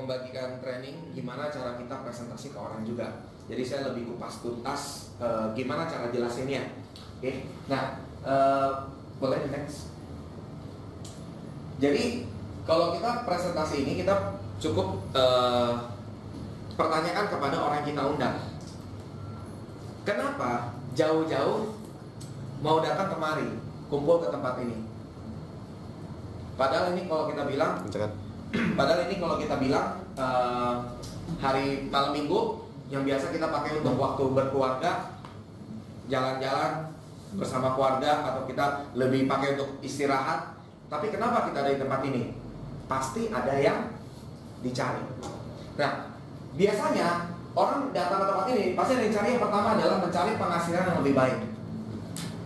membagikan training gimana cara kita presentasi ke orang juga. Jadi saya lebih kupas tuntas gimana cara jelasinnya. Oke. Nah, boleh next. Jadi kalau kita presentasi ini kita cukup pertanyakan kepada orang yang kita undang. Kenapa jauh-jauh mau datang kemari, kumpul ke tempat ini? Padahal ini kalau kita bilang, hari malam minggu yang biasa kita pakai untuk waktu berkeluarga, jalan-jalan bersama keluarga, atau kita lebih pakai untuk istirahat. Tapi kenapa kita ada di tempat ini? Pasti ada yang dicari. Nah, biasanya orang datang ke tempat ini pasti yang dicari yang pertama adalah mencari penghasilan yang lebih baik.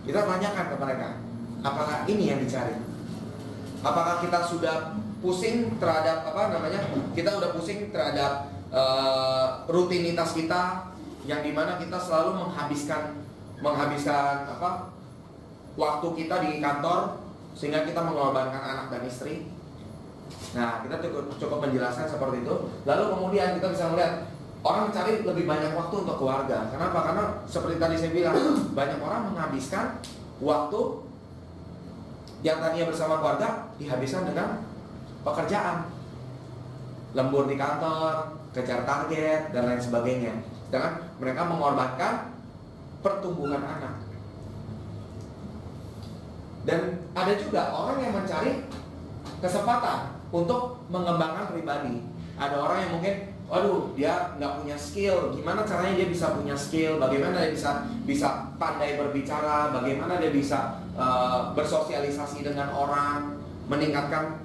Kita tanyakan ke mereka, apakah ini yang dicari? Apakah kita sudah pusing terhadap kita udah pusing terhadap rutinitas kita yang dimana kita selalu menghabiskan waktu kita di kantor sehingga kita mengorbankan anak dan istri. Nah, kita cukup menjelaskan seperti itu. Lalu kemudian kita bisa melihat orang mencari lebih banyak waktu untuk keluarga. Kenapa? Karena seperti tadi saya bilang, banyak orang menghabiskan waktu yang tadinya bersama keluarga dihabiskan dengan pekerjaan, lembur di kantor, kejar target dan lain sebagainya. Sedangkan mereka mengorbankan pertumbuhan anak. Dan ada juga orang yang mencari kesempatan untuk mengembangkan pribadi. Ada orang yang mungkin, dia nggak punya skill. Gimana caranya dia bisa punya skill? Bagaimana dia bisa pandai berbicara? Bagaimana dia bisa bersosialisasi dengan orang, meningkatkan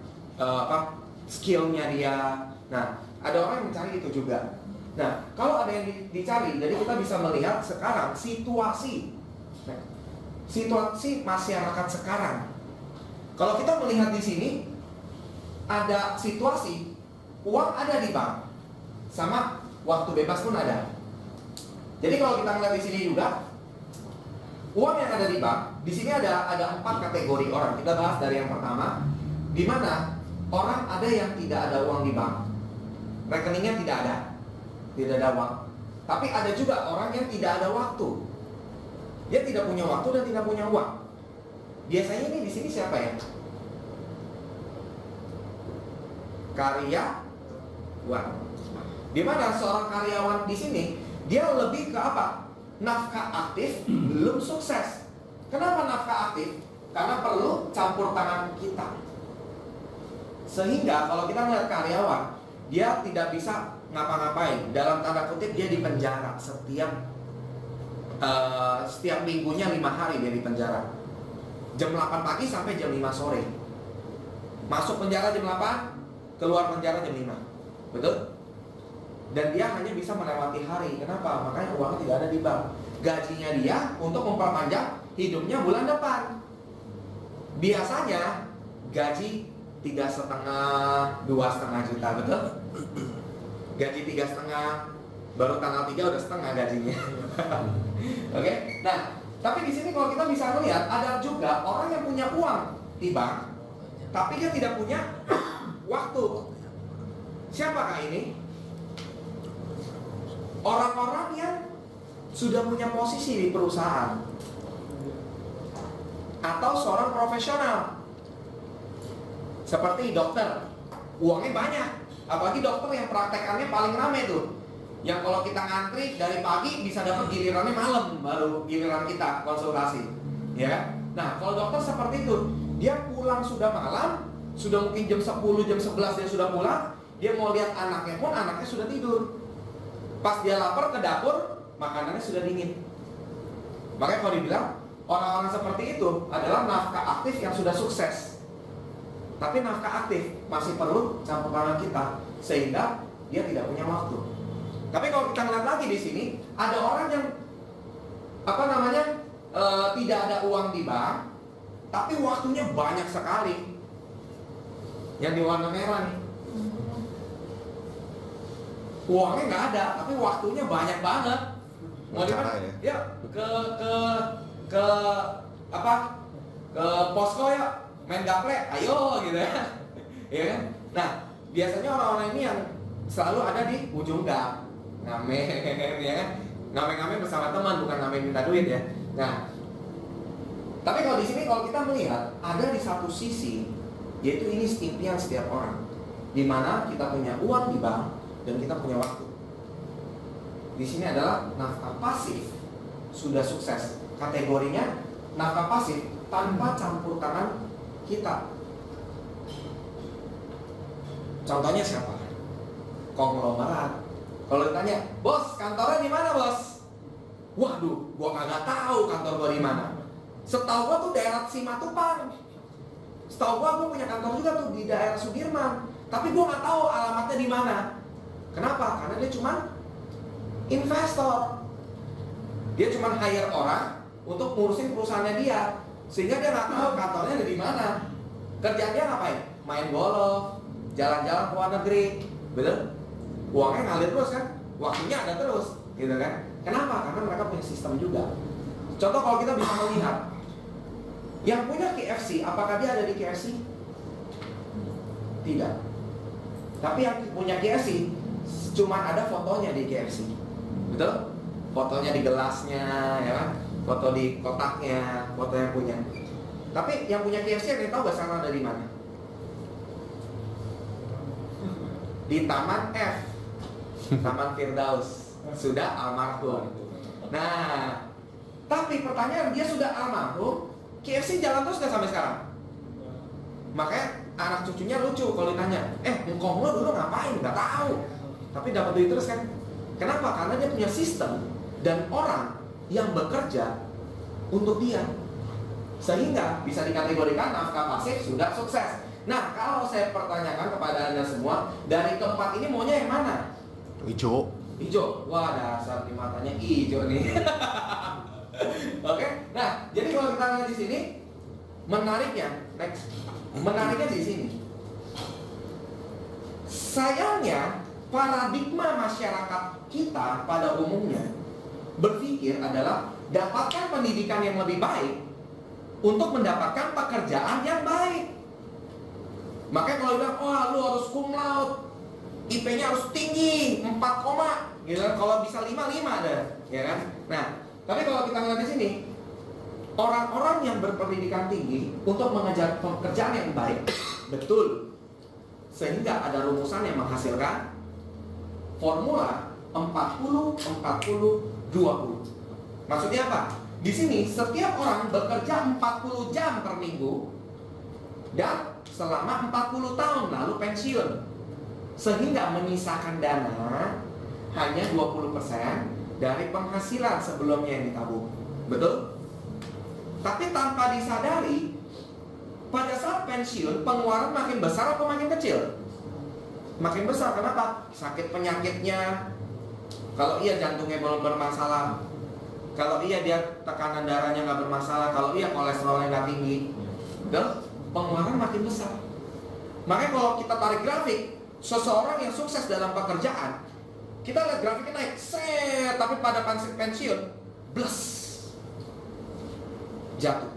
skillnya dia. Nah, ada orang yang mencari itu juga. Nah, kalau ada yang dicari, jadi kita bisa melihat sekarang situasi masyarakat sekarang. Kalau kita melihat di sini ada situasi uang ada di bank, sama waktu bebas pun ada. Jadi kalau kita melihat di sini juga uang yang ada di bank, di sini ada 4 kategori orang. Kita bahas dari yang pertama, di mana orang ada yang tidak ada uang di bank, rekeningnya tidak ada uang. Tapi ada juga orang yang tidak ada waktu. Dia tidak punya waktu dan tidak punya uang. Biasanya ini di sini siapa ya? Karyawan. Di mana seorang karyawan di sini dia lebih ke apa? Nafkah aktif belum sukses. Kenapa nafkah aktif? Karena perlu campur tangan kita. Sehingga kalau kita melihat karyawan, dia tidak bisa ngapa-ngapain. Dalam tanda kutip dia di penjara setiap minggunya 5 hari dia di penjara. Jam 8 pagi sampai jam 5 sore. Masuk penjara jam 8, keluar penjara jam 5. Betul? Dan dia hanya bisa melewati hari. Kenapa? Makanya uangnya tidak ada di bank. Gajinya dia untuk memperpanjang hidupnya bulan depan. Biasanya gaji 3,5, 2,5 juta, betul? Gaji 3,5, baru tanggal 3 udah setengah gajinya. Oke? Nah, tapi di sini kalau kita bisa melihat ada juga orang yang punya uang di bank, tapi dia tidak punya waktu. Siapakah ini? Orang-orang yang sudah punya posisi di perusahaan atau seorang profesional. Seperti dokter, uangnya banyak. Apalagi dokter yang praktekannya paling ramai tuh. Yang kalau kita ngantri dari pagi bisa dapat gilirannya malam, baru giliran kita konsultasi. Ya. Nah, kalau dokter seperti itu, dia pulang sudah malam, sudah mungkin jam 10, jam 11 dia sudah pulang, dia mau lihat anaknya pun anaknya sudah tidur. Pas dia lapar ke dapur, makanannya sudah dingin. Makanya kalau dibilang orang-orang seperti itu adalah nafkah aktif yang sudah sukses. Tapi nafkah aktif masih perlu campur tangan kita sehingga dia tidak punya waktu. Tapi kalau kita lihat lagi di sini ada orang yang tidak ada uang di bank, tapi waktunya banyak sekali. Yang di warna merah nih, uangnya nggak ada, tapi waktunya banyak banget. Mau ya ke posko ya, main gaple, ayo gitu ya. Ya kan? Nah, biasanya orang-orang ini yang selalu ada di ujung gang, ngamen, ya kan? Ngamen-ngamen bersama teman, bukan ngamen minta duit ya. Nah, tapi kalau di sini kalau kita melihat ada di satu sisi, yaitu ini impian setiap orang, di mana kita punya uang di bank dan kita punya waktu. Di sini adalah nafkah pasif sudah sukses. Kategorinya nafkah pasif tanpa campur tangan kita. Contohnya siapa? Konglomerat. Kalau ditanya, bos, kantornya di mana bos? Waduh, gua kagak tahu kantor gua di mana. Setahu gua tuh daerah Simatupang. Setahu gua punya kantor juga tuh di daerah Sudirman. Tapi gua nggak tahu alamatnya di mana. Kenapa? Karena dia cuma investor. Dia cuma hire orang untuk ngurusin perusahaannya dia, sehingga dia nggak tahu kantornya ada di mana. Kerjaan dia ngapain? Main golf, jalan-jalan ke luar negeri, betul? Uangnya ngalir terus kan? Waktunya ada terus, gitu kan? Kenapa? Karena mereka punya sistem juga. Contoh kalau kita bisa melihat, yang punya KFC, apakah dia ada di KFC? Tidak. Tapi yang punya KFC, cuma ada fotonya di KFC, betul? Fotonya di gelasnya, ya kan? Foto di kotaknya, foto yang punya. Tapi yang punya KFC ada yang tahu gak sana ada di mana? Di Taman F, Taman Firdaus, sudah almarhum. Nah, tapi pertanyaan, dia sudah almarhum, KFC jalan terus gak sampai sekarang? Makanya anak cucunya lucu kalau ditanya, engkong lo dulu ngapain? Gak tahu. Tapi dapat duit terus kan? Kenapa? Karena dia punya sistem dan orang yang bekerja untuk dia, sehingga bisa dikategorikan nafkah pasif sudah sukses. Nah, kalau saya pertanyakan kepada Anda semua, dari keempat ini maunya yang mana? Hijau. Hijau. Wah, dasar di matanya hijau nih. Oke. Nah, jadi kalau kita lihat di sini, menariknya, next. Menariknya di sini. Sayangnya, paradigma masyarakat kita pada umumnya berpikir adalah dapatkan pendidikan yang lebih baik untuk mendapatkan pekerjaan yang baik. Makanya kalau bilang, wah lu harus cum laude, IP-nya harus tinggi, 4, gitu kan? Kalau bisa 5 ada, ya kan? Nah, tapi kalau kita lihat di sini, orang-orang yang berpendidikan tinggi untuk mengejar pekerjaan yang baik, betul, sehingga ada rumusan yang menghasilkan formula 40-40-20. Maksudnya apa? Di sini setiap orang bekerja 40 jam per minggu dan selama 40 tahun lalu pensiun, sehingga menyisakan dana hanya 20% dari penghasilan sebelumnya yang ditabung. Betul? Tapi tanpa disadari, pada saat pensiun pengeluaran makin besar atau makin kecil? Makin besar. Kenapa? Sakit penyakitnya. Kalau iya jantungnya belum bermasalah, kalau iya dia tekanan darahnya nggak bermasalah, kalau iya kolesterolnya nggak tinggi, betul? Pengeluaran makin besar. Makanya kalau kita tarik grafik, seseorang yang sukses dalam pekerjaan, kita lihat grafiknya naik, set, tapi pada pensiun, bless, jatuh.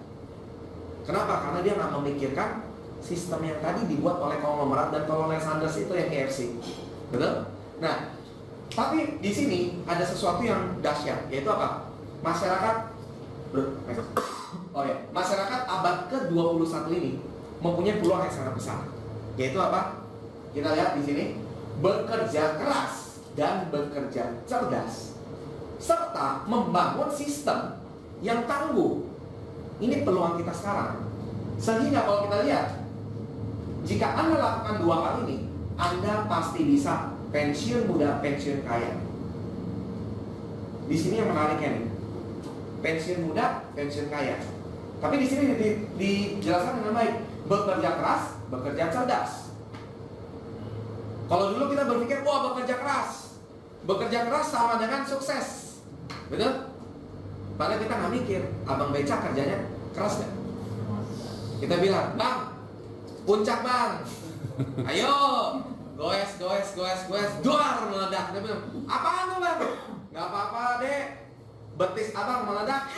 Kenapa? Karena dia nggak memikirkan sistem yang tadi dibuat oleh konglomerat dan Colonel Sanders itu yang KFC, betul? Nah, tapi di sini ada sesuatu yang dahsyat, yaitu apa? Masyarakat abad ke-21 ini mempunyai peluang yang sangat besar. Yaitu apa? Kita lihat di sini, bekerja keras dan bekerja cerdas, serta membangun sistem yang tangguh. Ini peluang kita sekarang. Sehingga kalau kita lihat, jika Anda lakukan 2 hal ini, Anda pasti bisa pensiun muda, pensiun kaya. Di sini yang menariknya nih, pensiun muda, pensiun kaya. Tapi di sini dijelaskan dengan baik, bekerja keras, bekerja cerdas. Kalau dulu kita berpikir, wah bekerja keras sama dengan sukses, betul? Padahal kita nggak mikir, abang beca kerjanya keras nggak? Kita bilang, bang, puncak bang, ayo, goes, duar meledak. Dia bilang, apaan tuh bang? Gak apa-apa dek, betis abang meledak.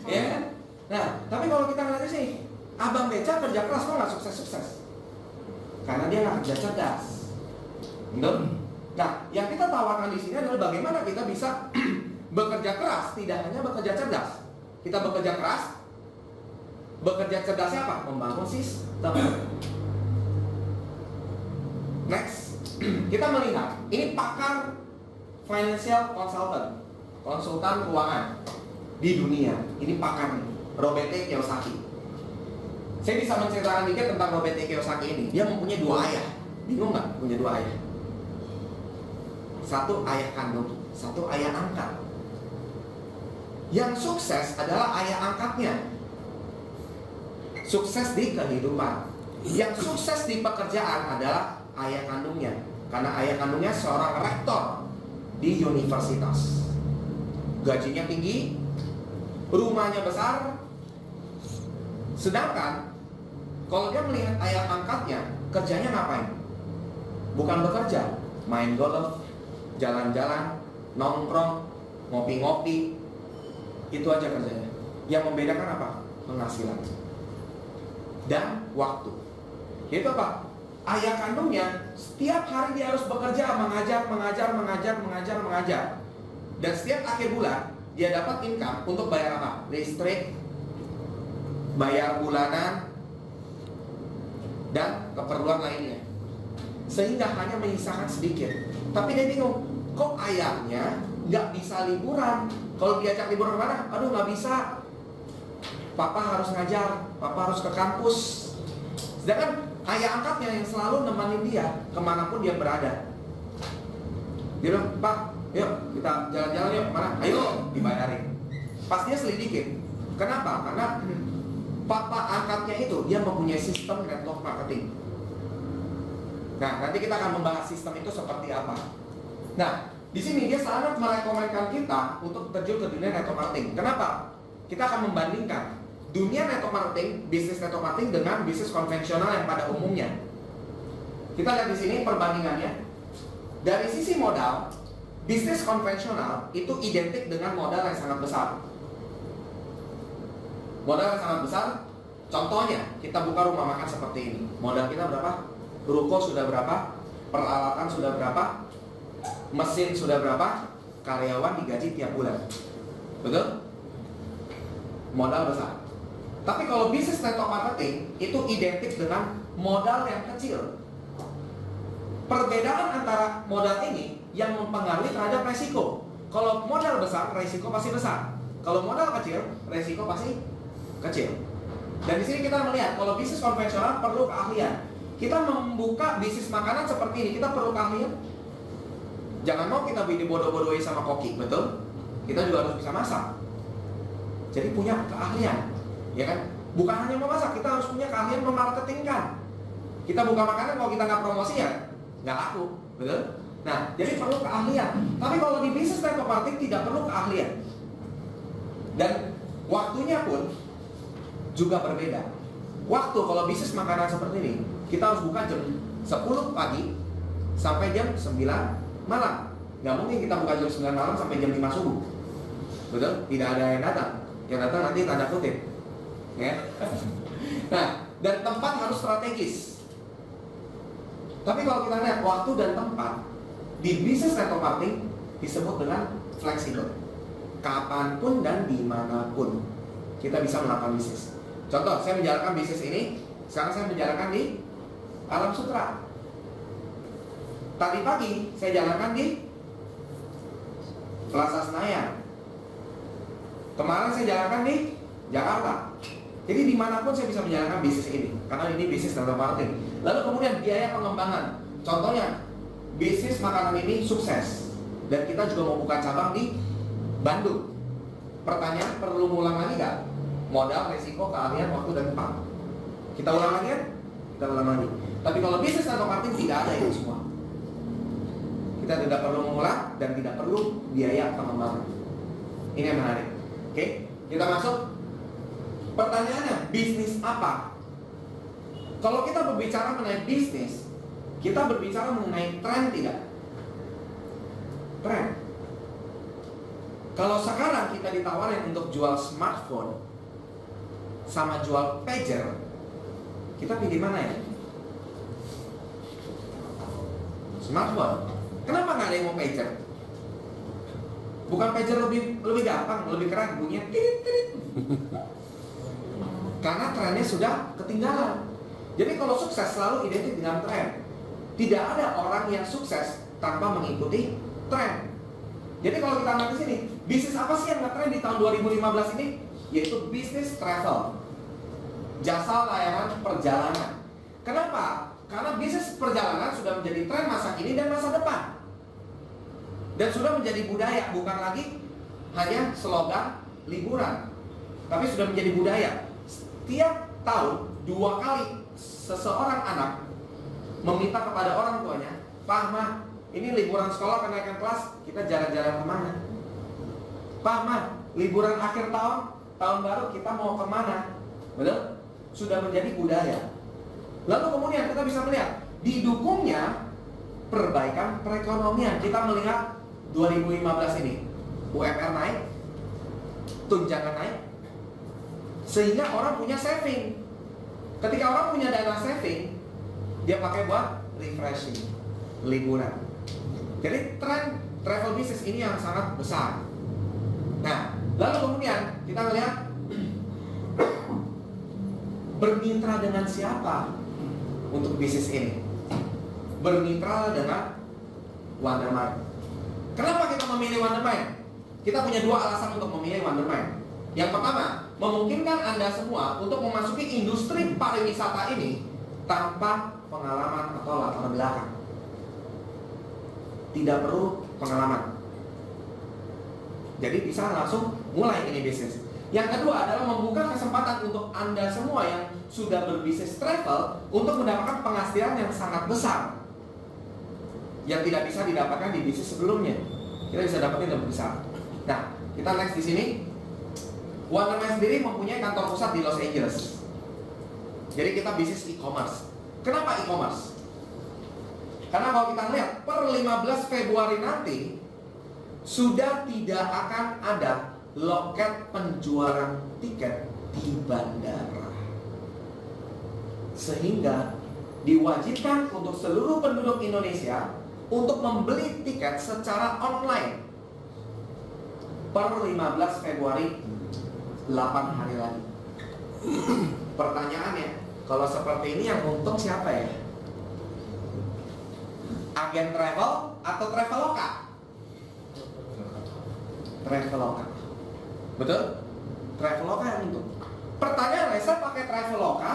Ya kan? Nah, tapi kalau kita ngeliat sih, abang beca kerja keras kok nggak sukses-sukses? Karena dia nggak kerja cerdas. Betul? Nah, yang kita tawarkan di sini adalah bagaimana kita bisa bekerja keras, tidak hanya bekerja cerdas. Kita bekerja keras, bekerja cerdasnya apa? Membangun sistem. Next, kita melihat ini pakar financial consultant, konsultan keuangan di dunia. Ini pakar nih, Robert T. Kiyosaki. Saya bisa menceritakan dikit tentang Robert T. Kiyosaki ini. Dia mempunyai 2 ayah. Bingung nggak punya 2 ayah? Satu ayah kandung, satu ayah angkat. Yang sukses adalah ayah angkatnya. Sukses di kehidupan. Yang sukses di pekerjaan adalah ayah kandungnya. Karena ayah kandungnya seorang rektor di universitas. Gajinya tinggi, rumahnya besar. Sedangkan kalau dia melihat ayah angkatnya, kerjanya ngapain? Bukan bekerja, main golf, jalan-jalan, nongkrong, ngopi-ngopi. Itu aja kerjanya. Yang membedakan apa? Penghasilan dan waktu. Itu apa? Ayah kandungnya setiap hari dia harus bekerja, mengajar. Dan setiap akhir bulan dia dapat income untuk bayar apa? Listrik, bayar bulanan, dan keperluan lainnya. Sehingga hanya menyisakan sedikit. Tapi dia bingung, kok ayahnya nggak bisa liburan? Kalau diajak liburan kemana? Aduh, nggak bisa. Papa harus ngajar, papa harus ke kampus. Sedangkan ayah angkatnya yang selalu nemenin dia kemanapun dia berada. Dia bilang, Pak, yuk kita jalan-jalan yuk, mana? Ayo, dibayarin. Pas dia selidikin. Kenapa? Karena papa angkatnya itu dia mempunyai sistem network marketing. Nah, nanti kita akan membahas sistem itu seperti apa. Nah, di sini dia sangat merekomendasikan kita untuk terjun ke dunia network marketing. Kenapa? Kita akan membandingkan dunia network marketing, bisnis network marketing dengan bisnis konvensional yang pada umumnya. Kita lihat di sini perbandingannya. Dari sisi modal, bisnis konvensional itu identik dengan modal yang sangat besar. Modal yang sangat besar, contohnya kita buka rumah makan seperti ini. Modal kita berapa? Ruko sudah berapa? Peralatan sudah berapa? Mesin sudah berapa? Karyawan digaji tiap bulan. Betul? Modal besar. Tapi kalau bisnis network marketing itu identik dengan modal yang kecil. Perbedaan antara modal ini yang mempengaruhi terhadap resiko. Kalau modal besar, resiko pasti besar. Kalau modal kecil, resiko pasti kecil. Dan di sini kita melihat kalau bisnis konvensional perlu keahlian. Kita membuka bisnis makanan seperti ini, kita perlu keahlian. Jangan mau kita dibodoh-bodohi sama koki, betul? Kita juga harus bisa masak. Jadi punya keahlian, ya kan? Bukan hanya memasak, kita harus punya keahlian memarketingkan. Kita buka makanan, kalau kita nggak promosi ya nggak laku, betul? Nah, jadi perlu keahlian. Tapi kalau di bisnis network marketing tidak perlu keahlian. Dan waktunya pun juga berbeda. Waktu kalau bisnis makanan seperti ini, kita harus buka jam 10 pagi sampai jam 9 malam. Nggak mungkin kita buka jam 9 malam sampai jam 5 subuh. Betul? Tidak ada yang datang. Yang datang nanti tanda kutip. Ya. Nah, dan tempat harus strategis. Tapi kalau kita lihat waktu dan tempat di bisnis network marketing disebut dengan fleksibel. Kapanpun dan dimanapun kita bisa melakukan bisnis. Contoh, saya menjalankan bisnis ini. Sekarang saya menjalankan di Alam Sutra. Tadi pagi saya jalankan di Plaza Senayan. Kemarin saya jalankan di Jakarta. Jadi dimanapun saya bisa menjalankan bisnis ini, karena ini bisnis network marketing. Lalu kemudian biaya pengembangan. Contohnya, bisnis makanan ini sukses dan kita juga mau buka cabang di Bandung. Pertanyaan, perlu ulang lagi nggak? Modal, resiko, keahlian, waktu, dan tempat. Kita ulang lagi kan? Kita ulang lagi. Tapi kalau bisnis network marketing tidak ada itu semua. Kita tidak perlu mengulang dan tidak perlu biaya pengembangan. Ini yang menarik. Oke, kita masuk. Pertanyaannya, bisnis apa? Kalau kita berbicara mengenai bisnis, kita berbicara mengenai tren tidak? Tren. Kalau sekarang kita ditawarin untuk jual smartphone sama jual pager, kita pilih mana ya? Smartphone. Kenapa nggak ada yang mau pager? Bukan pager lebih gampang, lebih keren, bunyinya tirit tirit. Karena trennya sudah ketinggalan. Jadi kalau sukses selalu identik dengan tren. Tidak ada orang yang sukses tanpa mengikuti tren. Jadi kalau kita lihat di sini, bisnis apa sih yang ngetren di tahun 2015 ini? Yaitu bisnis travel, jasa layanan perjalanan. Kenapa? Karena bisnis perjalanan sudah menjadi tren masa kini dan masa depan. Dan sudah menjadi budaya, bukan lagi hanya slogan liburan, tapi sudah menjadi budaya. Setiap tahun 2 kali seseorang anak meminta kepada orang tuanya, "Pak, Ma, ini liburan sekolah kenaikan kelas, kita jalan-jalan kemana? Pak, Ma, liburan akhir tahun baru kita mau kemana?" Betul? Sudah menjadi budaya. Lalu kemudian kita bisa melihat didukungnya perbaikan perekonomian. Kita melihat 2015 ini UMR naik, tunjangan naik, sehingga orang punya saving. Ketika orang punya dana saving, dia pakai buat refreshing, liburan. Jadi tren travel business ini yang sangat besar. Nah, lalu kemudian kita melihat bermitra dengan siapa untuk bisnis ini? Bermitra dengan Wondermind. Kenapa kita memilih Wondermind? Kita punya 2 alasan untuk memilih Wondermind. Yang pertama, memungkinkan Anda semua untuk memasuki industri pariwisata ini tanpa pengalaman atau latar belakang. Tidak perlu pengalaman. Jadi bisa langsung mulai ini bisnis. Yang kedua adalah membuka kesempatan untuk Anda semua yang sudah berbisnis travel untuk mendapatkan penghasilan yang sangat besar, yang tidak bisa didapatkan di bisnis sebelumnya. Kita bisa dapatin lebih besar. Nah, kita next di sini. Wondermind sendiri mempunyai kantor pusat di Los Angeles. Jadi kita bisnis e-commerce. Kenapa e-commerce? Karena kalau kita lihat per 15 Februari nanti sudah tidak akan ada loket penjualan tiket di bandara. Sehingga diwajibkan untuk seluruh penduduk Indonesia untuk membeli tiket secara online per 15 Februari, 8 hari lagi. Pertanyaannya, kalau seperti ini yang untung siapa ya? Agen travel atau traveloka? Traveloka. Betul? Traveloka yang untung. Pertanyaan, saya pakai Traveloka,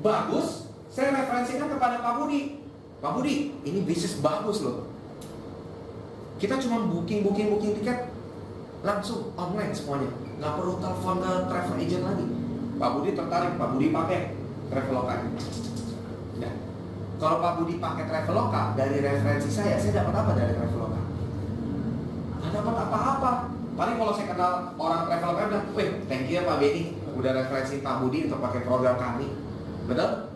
bagus, saya referensikan kepada Pak Budi. Pak Budi, ini bisnis bagus loh. Kita cuma booking tiket langsung online semuanya, nggak perlu telepon ke travel agent lagi. Pak Budi tertarik, Pak Budi pakai Traveloka. Nah, kalau Pak Budi pakai Traveloka, dari referensi saya dapat apa dari Traveloka? Nggak dapat apa-apa. Paling kalau saya kenal orang Traveloka bilang, "Wih, thank you ya Pak Beni, udah referensi Pak Budi untuk pakai program kami." Betul?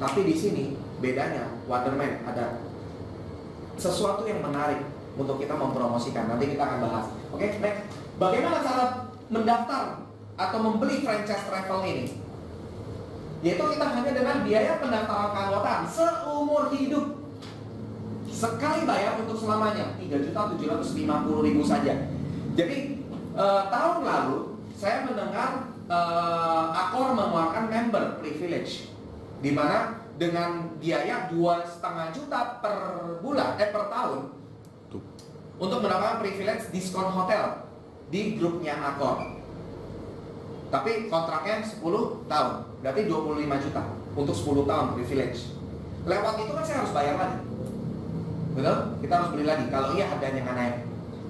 Tapi di sini bedanya Wondermind ada sesuatu yang menarik untuk kita mempromosikan. Nanti kita akan bahas. Oke, next. Bagaimana cara mendaftar atau membeli franchise travel ini? Yaitu kita hanya dengan biaya pendaftaran keanggotaan seumur hidup. Sekali bayar untuk selamanya, 3.750.000 saja. Jadi tahun lalu saya mendengar Accor mengeluarkan member privilege, di mana dengan biaya 2,5 juta per bulan, per tahun, untuk mendapatkan privilege diskon hotel di grupnya Accor. Tapi kontraknya 10 tahun, berarti 25 juta untuk 10 tahun privilege. Lewat itu kan saya harus bayar lagi. Betul? Kita harus beli lagi, kalau iya harganya nggak naik.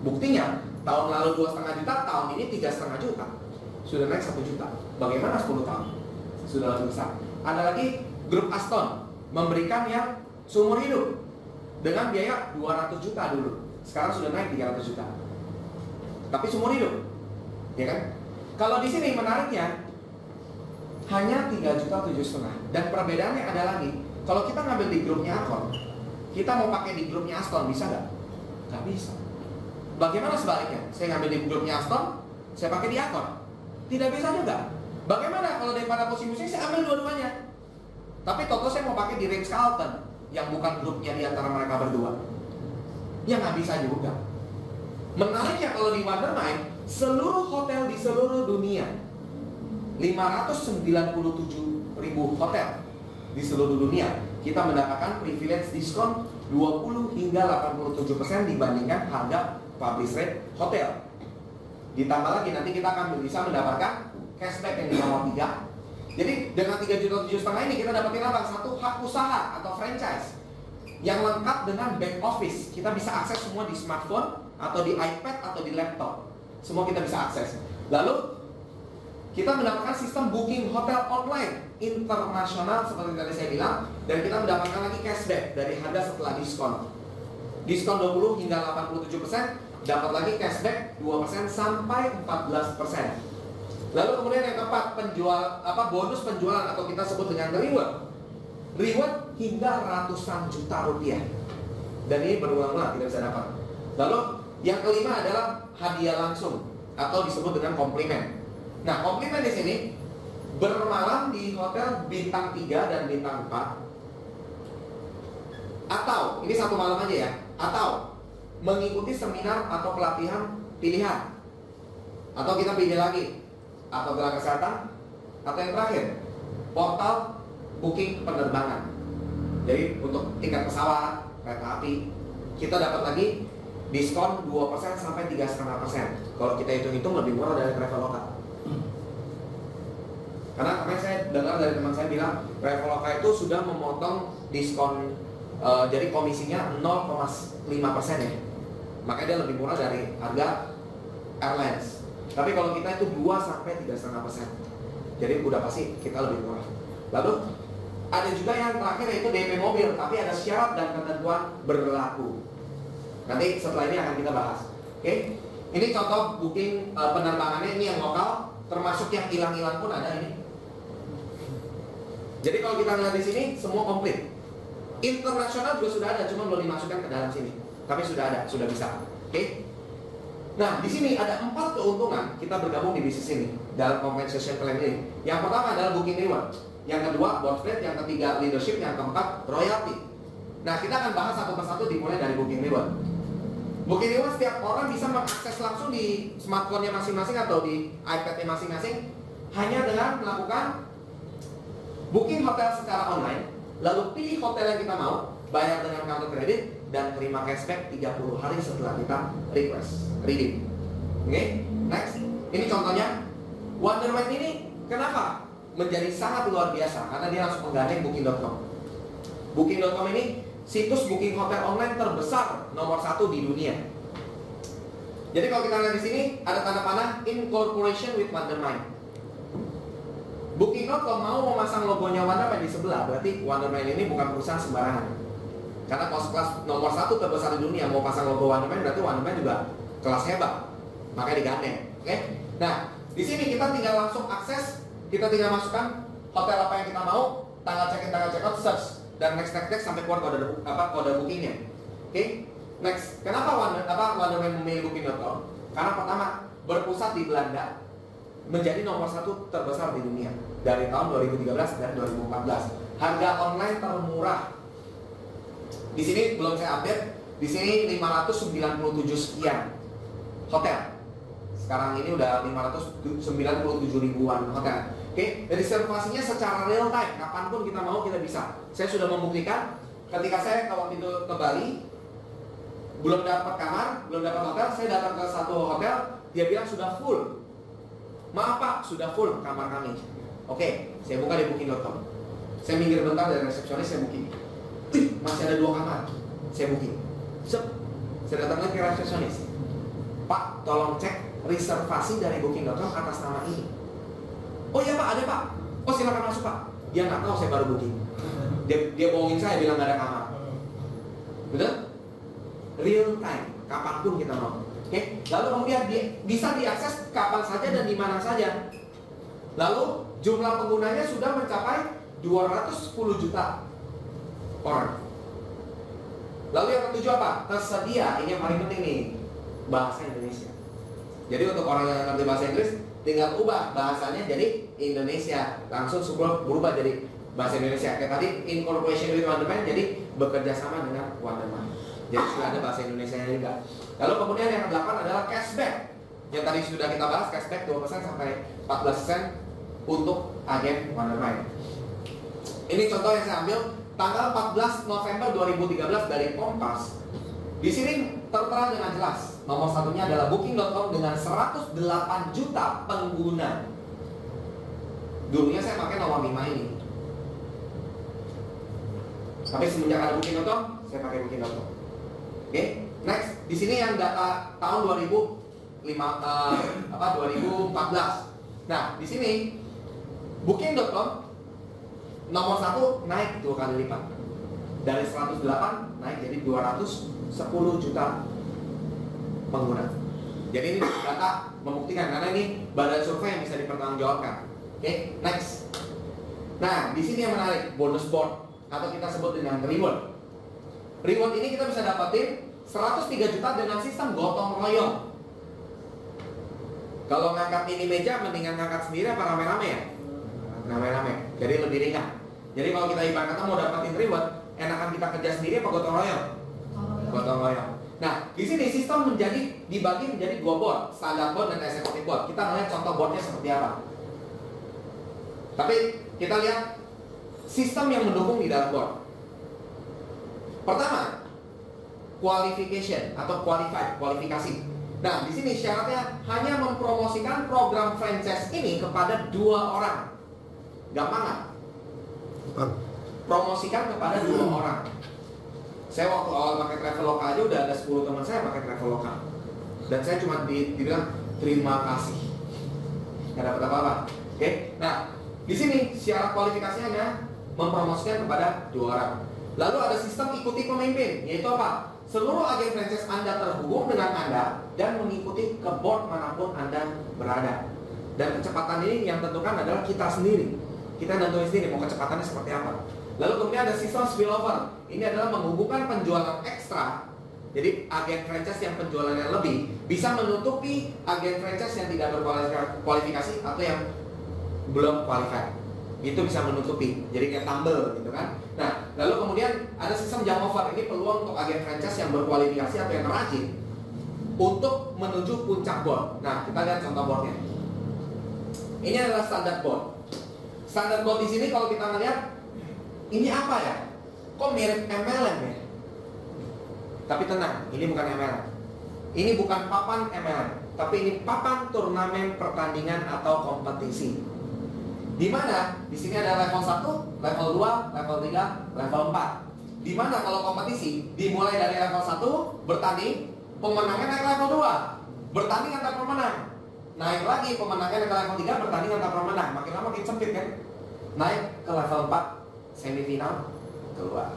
Buktinya, tahun lalu 2,5 juta, tahun ini 3,5 juta. Sudah naik 1 juta. Bagaimana 10 tahun? Sudah lebih besar. Ada lagi grup Aston, memberikan yang seumur hidup dengan biaya 200 juta dulu. Sekarang sudah naik 300 juta. Tapi seumur hidup. Ya kan? Kalau di sini menariknya hanya 3,7 juta. Dan perbedaannya ada lagi. Kalau kita ngambil di grupnya Accor, kita mau pakai di grupnya Aston, bisa nggak? Nggak bisa. Bagaimana sebaliknya? Saya ngambil di grupnya Aston, saya pakai di Accor, tidak bisa juga. Bagaimana kalau daripada pusing-pusing saya ambil dua-duanya? Tapi toto saya mau pakai di Ritz Carlton, yang bukan grupnya di antara mereka berdua? Ya nggak bisa juga. Menariknya kalau di Wondermind, seluruh hotel di seluruh dunia, 597.000 hotel di seluruh dunia, kita mendapatkan privilege diskon 20 hingga 87% dibandingkan harga publish rate hotel. Ditambah lagi nanti kita akan bisa mendapatkan cashback yang di nomor 3. Jadi dengan 3,7 juta ini kita dapetin apa? Satu hak usaha atau franchise yang lengkap dengan back office. Kita bisa akses semua di smartphone atau di iPad atau di laptop. Semua kita bisa akses. Lalu kita mendapatkan sistem booking hotel online internasional seperti tadi saya bilang, dan kita mendapatkan lagi cashback dari harga setelah diskon. Diskon 20 hingga 87%, dapat lagi cashback 2% sampai 14%. Lalu kemudian yang keempat, bonus penjualan atau kita sebut dengan reward. Reward hingga ratusan juta rupiah. Dan ini berulang-ulang tidak bisa dapat. Lalu yang kelima adalah hadiah langsung atau disebut dengan komplimen. Nah, komplimen di sini bermalam di hotel bintang 3 dan bintang 4. Atau ini satu malam aja ya. Atau mengikuti seminar atau pelatihan pilihan. Atau kita pilih lagi, atau gelar kesehatan, atau yang terakhir portal booking penerbangan. Jadi untuk tiket pesawat, kereta api, kita dapat lagi diskon 2% sampai 3,5%. Kalau kita hitung-hitung lebih murah dari Traveloka. Karena kemarin saya dengar dari teman saya bilang Traveloka itu sudah memotong diskon, jadi komisinya 0,5% ya. Makanya dia lebih murah dari harga airlines. Tapi kalau kita itu 2 sampai 3,5%. Jadi udah pasti kita lebih murah. Lalu ada juga yang terakhir yaitu DP mobil, tapi ada syarat dan ketentuan berlaku. Nanti setelah ini akan kita bahas. Oke? Ini contoh booking penerbangannya, ini yang lokal, termasuk yang hilang-hilang pun ada ini. Jadi kalau kita lihat di sini semua komplit. Internasional juga sudah ada, cuma belum dimasukkan ke dalam sini. Tapi sudah ada, sudah bisa. Oke? Nah, di sini ada 4 keuntungan kita bergabung di bisnis ini dalam compensation plan ini. Yang pertama adalah booking reward, yang kedua bounce rate, yang ketiga leadership, yang keempat royalty. Nah, kita akan bahas satu persatu dimulai dari booking reward. Booking reward setiap orang bisa mengakses langsung di smartphone-nya masing-masing atau di iPad-nya masing-masing hanya dengan melakukan booking hotel secara online, lalu pilih hotel yang kita mau, bayar dengan kartu kredit, dan terima cashback 30 hari setelah kita request redeem. Oke, next. Ini contohnya. Wondermind ini kenapa menjadi sangat luar biasa? Karena dia langsung menggandeng Booking.com. Booking.com ini situs booking hotel online terbesar nomor 1 di dunia. Jadi kalau kita lihat di sini ada tanda panah in cooperation with Wondermind. Booking.com mau memasang logonya Wondermind di sebelah, berarti Wondermind ini bukan perusahaan sembarangan. Karena kalau kelas nomor 1 terbesar di dunia mau pasang logo Wondermind, berarti Wondermind juga kelas hebat, makanya digandeng. Oke? Nah, di sini kita tinggal langsung akses, kita tinggal masukkan hotel apa yang kita mau, tanggal check-in, tanggal check-out, search, dan next sampai keluar kode bookingnya. Oke? Next. Kenapa Wondermind memilih Booking.com? Karena pertama berpusat di Belanda, menjadi nomor 1 terbesar di dunia dari tahun 2013 dan 2014. Harga online termurah. Di sini belum saya update. Di sini 597 sekian hotel. Sekarang ini udah 597 ribuan hotel. Oke, reservasinya secara real time, kapanpun kita mau kita bisa. Saya sudah membuktikan ketika saya waktu itu ke Bali, belum dapat kamar, belum dapat hotel, saya datang ke satu hotel, dia bilang sudah full. Maaf Pak, sudah full kamar kami. Oke, saya buka di Booking.com. Saya minggir bentar dari resepsionis, saya booking. Masih ada 2 kamar, saya booking. Saya datang lagi ke resepsionis. Pak, tolong cek reservasi dari Booking.com atas nama ini. Oh iya Pak, ada Pak. Oh silakan masuk Pak. Dia nggak tahu saya baru booking. Dia bohongin saya, bilang nggak ada kamar. Betul? Real time, kapanpun kita mau. Oke, lalu kemudian bisa diakses kapan saja dan di mana saja. Lalu jumlah penggunanya sudah mencapai 210 juta orang. Lalu yang ketujuh apa? Tersedia, ini yang paling penting nih, bahasa Indonesia. Jadi untuk orang yang ngerti bahasa Inggris, tinggal ubah bahasanya jadi Indonesia, langsung berubah jadi bahasa Indonesia. Kayak tadi incorporation with Wondermind, jadi bekerja sama dengan Wondermind. Jadi sudah ada bahasa Indonesianya juga. Lalu kemudian yang ke-8 adalah cashback. Yang tadi sudah kita bahas, cashback 2% sampai 14% untuk agen Wondermind. Ini contoh yang saya ambil tanggal 14 November 2013 dari Kompas. Di sini tertera dengan jelas. Nomor satunya adalah Booking.com dengan 108 juta pengguna. Dulunya saya pakai nomor 5 ini. Tapi semenjak ada Booking.com, saya pakai Booking.com. Oke, next. Di sini yang data tahun 2014. Nah, di sini Booking.com nomor 1 naik 2 kali lipat. Dari 108 naik jadi 210 juta pengguna. Jadi ini data membuktikan, karena ini badan survei yang bisa dipertanggungjawabkan. Oke, next. Nah, di sini yang menarik, bonus board atau kita sebut dengan reward. Reward ini kita bisa dapatin 103 juta dengan sistem gotong royong. Kalau ngangkat ini meja, mendingan ngangkat sendiri apa rame-rame ya? Rame-rame, jadi lebih ringan. Jadi kalau kita ibarat kata mau dapatin reward, enakan kita kerja sendiri apa gotong royong? Gotong royong. Nah, di sini sistem dibagi menjadi 2 board, standar board dan executive board. Kita lihat contoh boardnya seperti apa. Tapi kita lihat sistem yang mendukung di dalam board. Pertama, qualification atau kualifikasi. Nah, di sini syaratnya hanya mempromosikan program franchise ini kepada 2 orang. Gampang nggak? Promosikan kepada 2 orang. Saya waktu awal pakai Traveloka aja udah ada 10 teman saya pakai Traveloka. Dan saya cuma dibilang terima kasih. Nggak dapat apa-apa. Oke? Nah, di sini syarat kualifikasinya hanya mempromosikan kepada 2 orang. Lalu ada sistem ikuti pemimpin, yaitu apa? Seluruh agen franchise Anda terhubung dengan Anda dan mengikuti ke board manapun Anda berada. Dan kecepatan ini yang tentukan adalah kita sendiri. Kita nentuin sendiri mau kecepatannya seperti apa. Lalu kemudian ada sistem spillover. Ini adalah menghubungkan penjualan ekstra. Jadi agen franchise yang penjualannya lebih bisa menutupi agen franchise yang tidak berkualifikasi atau yang belum qualified. Itu bisa menutupi. Jadi kayak tumble gitu kan. Nah, lalu kemudian ada sistem jump over. Ini peluang untuk agen franchise yang berkualifikasi atau yang rajin untuk menuju puncak board. Nah, kita lihat contoh boardnya. Ini adalah standar board. Standar board di sini kalau kita melihat ini apa ya? Kok mirip MLM ya? Tapi tenang, ini bukan MLM. Ini bukan papan MLM, tapi ini papan turnamen pertandingan atau kompetisi. Di mana di sini ada level 1, level 2, level 3, level 4. Di mana kalau kompetisi dimulai dari level 1 bertanding, pemenangnya naik level 2, bertanding antar pemenang. Naik lagi pemenangnya ke level 3 bertanding antar pemenang. Makin lama makin sempit kan? Naik ke level 4 semifinal keluar.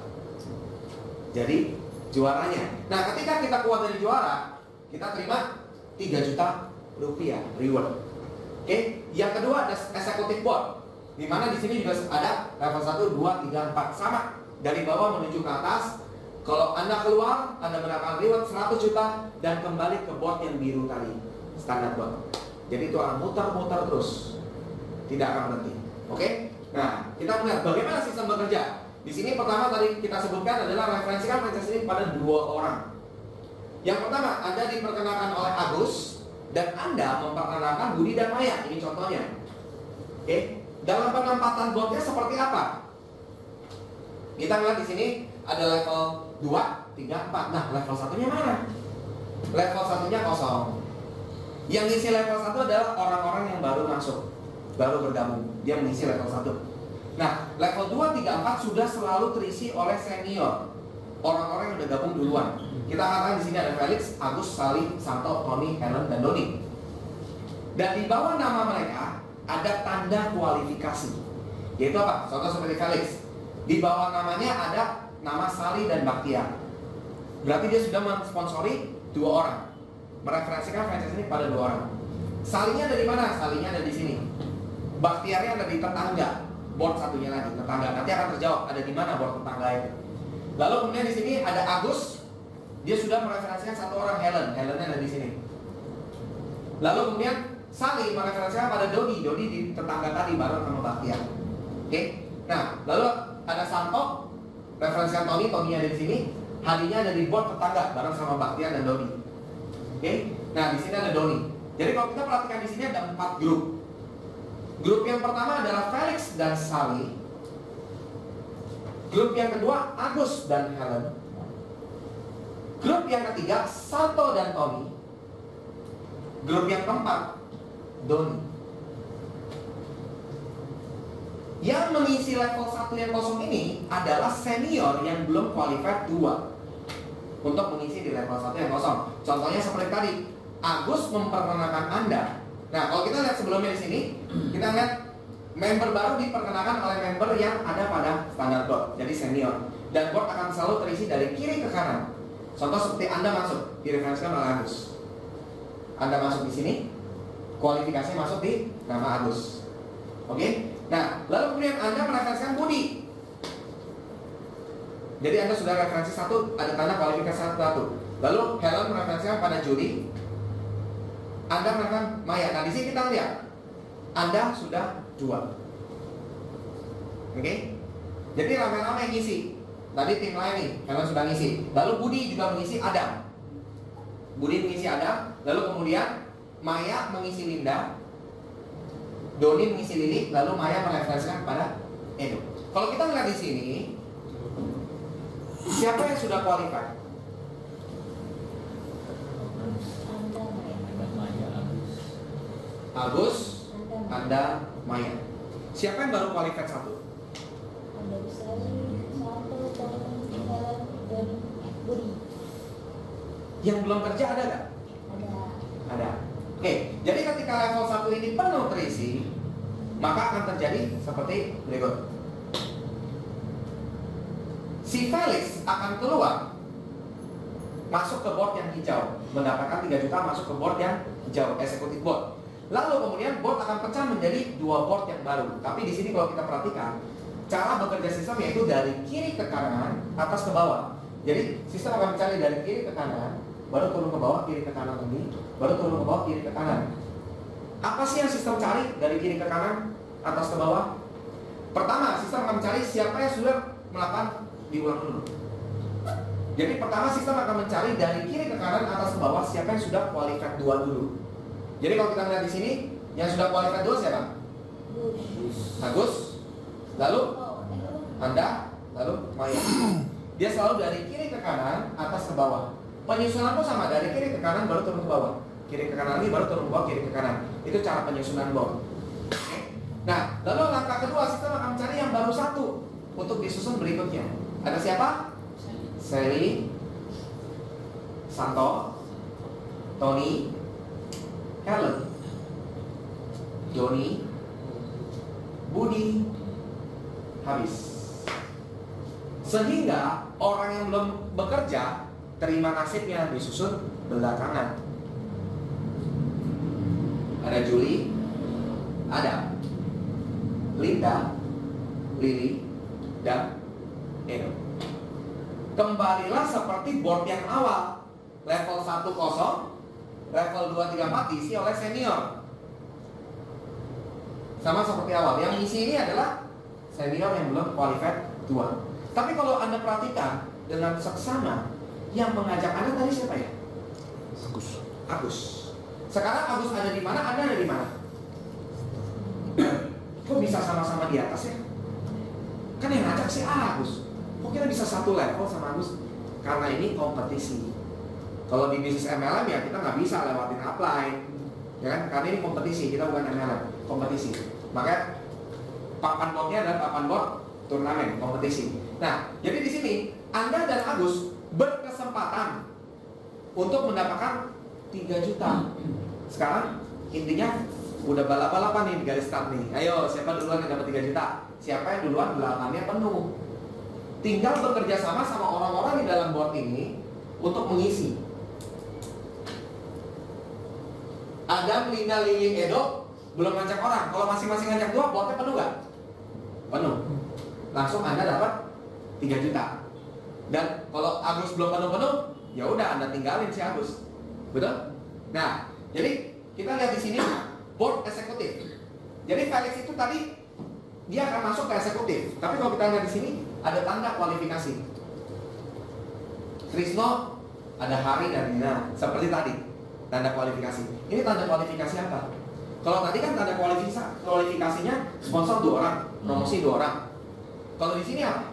Jadi juaranya. Nah, ketika kita keluar dari juara, kita terima 3 juta rupiah reward. Oke, yang kedua ada executive board. Di mana di sini juga ada level 1, 2, 3, 4 sama. Dari bawah menuju ke atas. Kalau Anda keluar, Anda mendapatkan reward 100 juta dan kembali ke board yang biru tadi, standar board. Jadi itu akan muter-muter terus. Tidak akan berhenti. Oke? Nah, kita melihat bagaimana sistem bekerja. Di sini pertama tadi kita sebutkan adalah referensikan franchise ini pada 2 orang. Yang pertama, Anda diperkenalkan oleh Agus dan Anda memperkenalkan Budi dan Maya. Ini contohnya. Oke? Dalam penempatan boardnya seperti apa? Kita lihat di sini ada level 2, 3, 4. Nah, level 1-nya mana? Level 1-nya kosong. Yang ngisi level 1 adalah orang-orang yang baru masuk, baru bergabung. Dia mengisi level 1. Nah, level 2, 3, 4 sudah selalu terisi oleh senior. Orang-orang yang udah gabung duluan. Kita katakan di sini ada Felix, Agus, Sali, Santo, Tony, Helen, dan Doni. Dan di bawah nama mereka ada tanda kualifikasi. Yaitu apa? Contoh seperti Felix. Di bawah namanya ada nama Sali dan Baktiar. Berarti dia sudah mensponsori 2 orang. Mereferensikan franchise ini pada 2 orang. Salinya dari mana? Salinya ada di sini. Baktiarnya ada di tetangga. Board satunya lagi, tetangga. Nanti akan terjawab ada di mana board tetangga itu. Lalu kemudian di sini ada Agus. Dia sudah mereferensikan 1 orang, Helen. Helennya ada di sini. Lalu kemudian Sali mereferensikan pada Dodi. Dodi di tetangga tadi bareng sama Baktiar. Oke. Nah, lalu ada Santo, referensikan Tony, Tony ada di sini. Hadinya ada di board tetangga bareng sama Baktian dan Doni. Oke? Nah, di sini ada Doni. Jadi kalau kita perhatikan di sini ada 4 grup. Grup yang pertama adalah Felix dan Sally. Grup yang kedua Agus dan Helen. Grup yang ketiga Santo dan Tony. Grup yang keempat Doni. Yang mengisi level 1 yang kosong ini adalah senior yang belum qualified 2 untuk mengisi di level 1 yang kosong. Contohnya seperti tadi, Agus memperkenalkan Anda. Nah, kalau kita lihat sebelumnya di sini, kita lihat member baru diperkenalkan oleh member yang ada pada standar board, jadi senior. Dan board akan selalu terisi dari kiri ke kanan. Contoh seperti Anda masuk, direferensikan oleh Agus. Anda masuk di sini, kualifikasi masuk di nama Agus. Oke? Nah, lalu kemudian Anda mereferensikan Budi. Jadi Anda sudah referensi 1, ada tanda kualifikasi 1. Lalu Helen mereferensikan pada Juli. Anda mereferensikan Maya. Nah, di sini kita lihat Anda sudah 2. Oke? Jadi rame-rame yang ngisi. Tadi tim lain nih, Helen sudah ngisi. Lalu Budi juga mengisi Adam. Budi mengisi Adam. Lalu kemudian Maya mengisi Linda. Doni mengisi Lili, lalu Maya mereferensikan pada Edo. Kalau kita melihat di sini, siapa yang sudah qualified? Agus, Anda, Maya. Siapa yang baru qualified 1? Yang belum kerja ada nggak? Ada. Oke, jadi ketika level 1 ini penuh terisi, maka akan terjadi seperti berikut. Si Felix akan keluar, masuk ke board yang hijau, mendapatkan 3 juta masuk ke board yang hijau, executive board. Lalu kemudian board akan pecah menjadi 2 board yang baru. Tapi di sini kalau kita perhatikan, cara bekerja sistem yaitu dari kiri ke kanan, atas ke bawah. Jadi sistem akan mencari dari kiri ke kanan, baru turun ke bawah, kiri ke kanan lagi, baru turun ke bawah, kiri ke kanan. Apa sih yang sistem cari dari kiri ke kanan, atas ke bawah? Pertama, sistem akan mencari siapa yang sudah melakukan diulang dulu. Jadi pertama sistem akan mencari dari kiri ke kanan, atas ke bawah siapa yang sudah qualified 2 dulu. Jadi kalau kita lihat di sini, yang sudah qualified 2 siapa? Agus, lalu Anda, lalu Maya. Dia selalu dari kiri ke kanan, atas ke bawah. Penyusunan pun sama, dari kiri ke kanan baru turun ke bawah. Kiri ke kanan lagi baru turun ke bawah, kiri ke kanan. Itu cara penyusunan board. Nah, lalu langkah kedua sistem akan mencari yang baru 1 untuk disusun berikutnya. Ada siapa? Sally, Santo, Tony, Helen, Doni, Budi, habis. Sehingga orang yang belum bekerja terima nasibnya disusun belakangan. Ada Julie, ada Linda, Lily, dan Edo. Kembalilah seperti board yang awal. Level 1 kosong, level 2, 3, 4 diisi oleh senior. Sama seperti awal. Yang isi ini adalah senior yang belum qualified 2. Tapi kalau Anda perhatikan dengan seksama, yang mengajak Anda tadi siapa ya? Agus. Sekarang Agus ada di mana? Anda ada di mana? Kok bisa sama-sama di atas ya? Kan yang ngajak si Agus. Kok kita bisa satu level sama Agus? Karena ini kompetisi. Kalau di bisnis MLM ya kita nggak bisa lewatin upline, ya kan? Karena ini kompetisi, kita bukan MLM, kompetisi. Makanya papan boardnya adalah papan board turnamen, kompetisi. Nah, jadi di sini Anda dan Agus berkesempatan untuk mendapatkan 3 juta. Sekarang intinya udah balap-balapan nih di garis start nih. Ayo, siapa duluan yang dapat 3 juta? Siapa yang duluan belakangnya penuh. Tinggal bekerja sama orang-orang di dalam board ini untuk mengisi. Adam, Linda, Lili, Edo belum ngajak orang. Kalau masing-masing ngajak 2, boardnya penuh nggak? Penuh. Langsung Anda dapat 3 juta. Dan kalau Agus belum penuh-penuh, ya udah Anda tinggalin si Agus. Betul? Nah, jadi kita lihat di sini board eksekutif. Jadi Felix itu tadi dia akan masuk ke eksekutif. Tapi kalau kita lihat di sini ada tanda kualifikasi. Trisno ada Hari dan Dina, seperti tadi tanda kualifikasi. Ini tanda kualifikasi apa? Kalau tadi kan tanda kualifikasinya sponsor 2 orang, promosi 2 orang. Kalau di sini apa?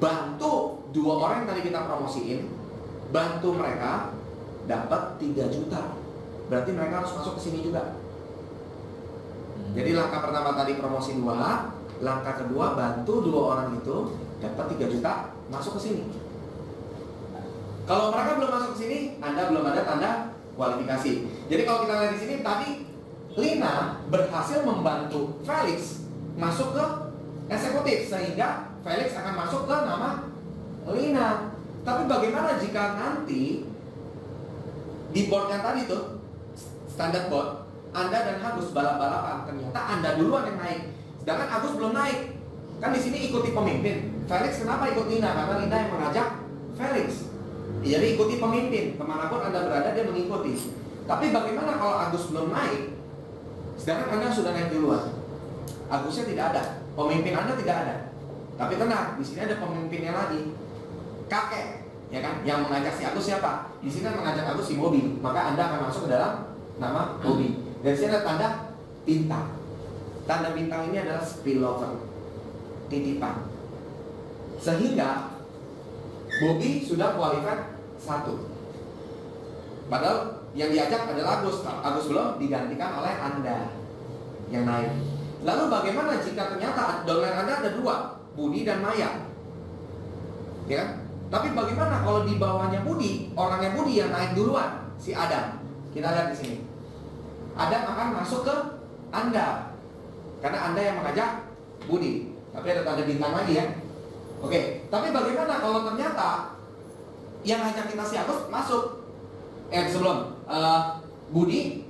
Bantu 2 orang yang tadi kita promosiin, bantu mereka dapat 3 juta. Berarti mereka harus masuk ke sini juga. Jadi langkah pertama tadi promosi 2, langkah kedua bantu 2 orang itu dapat 3 juta masuk ke sini. Kalau mereka belum masuk ke sini, Anda belum ada tanda kualifikasi. Jadi kalau kita lihat di sini tadi Lina berhasil membantu Felix masuk ke eksekutif sehingga Felix akan masuk ke nama Lina. Tapi bagaimana jika nanti di board yang tadi tuh standar board, Anda dan Agus balap-balapan, ternyata Anda duluan yang naik, sedangkan Agus belum naik. Kan di sini ikuti pemimpin. Felix kenapa ikut Lina? Karena Lina yang mengajak Felix. Jadi ikuti pemimpin, kemanapun Anda berada dia mengikuti. Tapi bagaimana kalau Agus belum naik, sedangkan Anda sudah naik duluan? Agusnya tidak ada, pemimpin Anda tidak ada. Tapi tenang, di sini ada pemimpinnya lagi, kakek, ya kan? Yang mengajak si Agus siapa? Di sini mengajak Agus si Bobby, maka Anda akan masuk ke dalam nama Bobby. Dan di sini ada tanda bintang. Tanda bintang ini adalah spillover, titipan. Sehingga Bobby sudah qualified 1. Padahal yang diajak adalah Agus. Agus belum digantikan oleh Anda yang naik. Lalu bagaimana jika ternyata downline Anda ada 2, Budi dan Maya? Ya kan? Tapi bagaimana kalau di bawahnya Budi, orangnya Budi yang naik duluan, si Adam? Kita lihat di sini. Adam akan masuk ke Anda karena Anda yang mengajak Budi. Tapi ada tanda bintang lagi ya. Oke, tapi bagaimana kalau ternyata yang ngajak kita si Agus masuk? Sebelum Budi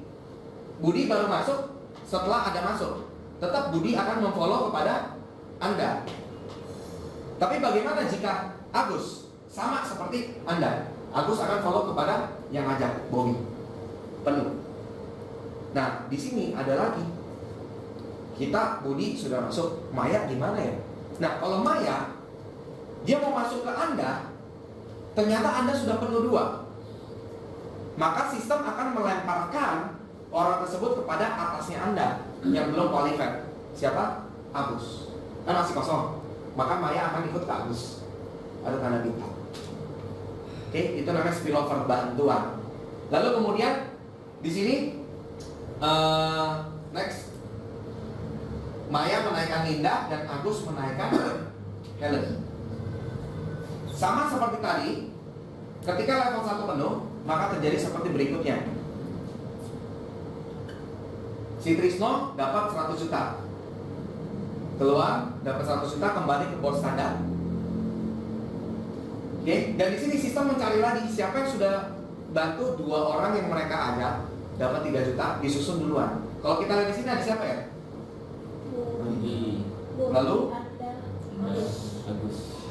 baru masuk setelah ada masuk. Tetap Budi akan memfollow kepada Anda. Tapi bagaimana jika Agus sama seperti Anda? Agus akan follow kepada yang ngajak Bobby. Penuh. Nah, di sini ada lagi. Kita Budi sudah masuk, Maya gimana ya? Nah, kalau Maya dia mau masuk ke Anda, ternyata Anda sudah penuh 2. Maka sistem akan melemparkan orang tersebut kepada atasnya Anda yang belum qualified. Siapa? Agus. Kan masih kosong. Maka Maya akan ikut ke Agus. Ada tanda bintang. Oke, itu namanya spillover, bantuan. Lalu kemudian di sini next, Maya menaikkan Linda dan Agus menaikkan Helen. Sama seperti tadi, ketika level 1 penuh, maka terjadi seperti berikutnya. Si Trisno dapat 100 juta. Keluar, dapat 100 juta, kembali ke board standar. Oke, dan di sini sistem mencari lagi siapa yang sudah bantu 2 orang yang mereka ajak dapat 3 juta, disusun duluan. Kalau kita lihat di sini ada siapa ya? Lalu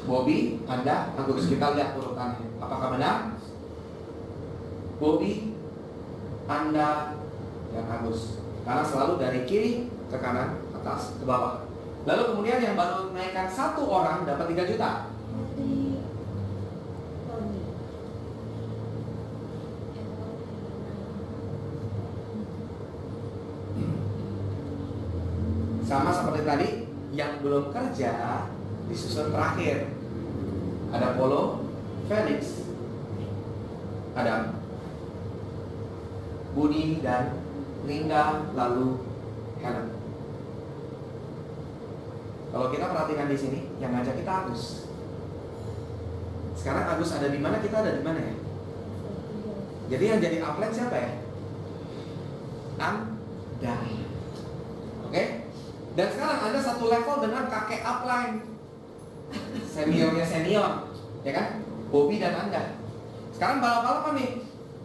Bobby, Anda, Agus. Kita lihat urutannya. Apakah benar? Bobby, Anda, dan Agus. Karena selalu dari kiri ke kanan, atas ke bawah. Lalu kemudian yang baru naikkan 1 orang dapat 3 juta. Sama seperti tadi, yang belum kerja disusun terakhir. Ada Polo, Felix, Adam, Budi dan Linda, lalu Helen. Kalau kita perhatikan di sini, yang ngajak kita Agus. Sekarang Agus ada di mana, kita ada di mana ya? Jadi yang jadi upline siapa ya? Anda. Oke? Dan sekarang Anda satu level dengan kakek upline, seniornya senior, ya kan? Bobby dan Anda. Sekarang balap-balapan nih.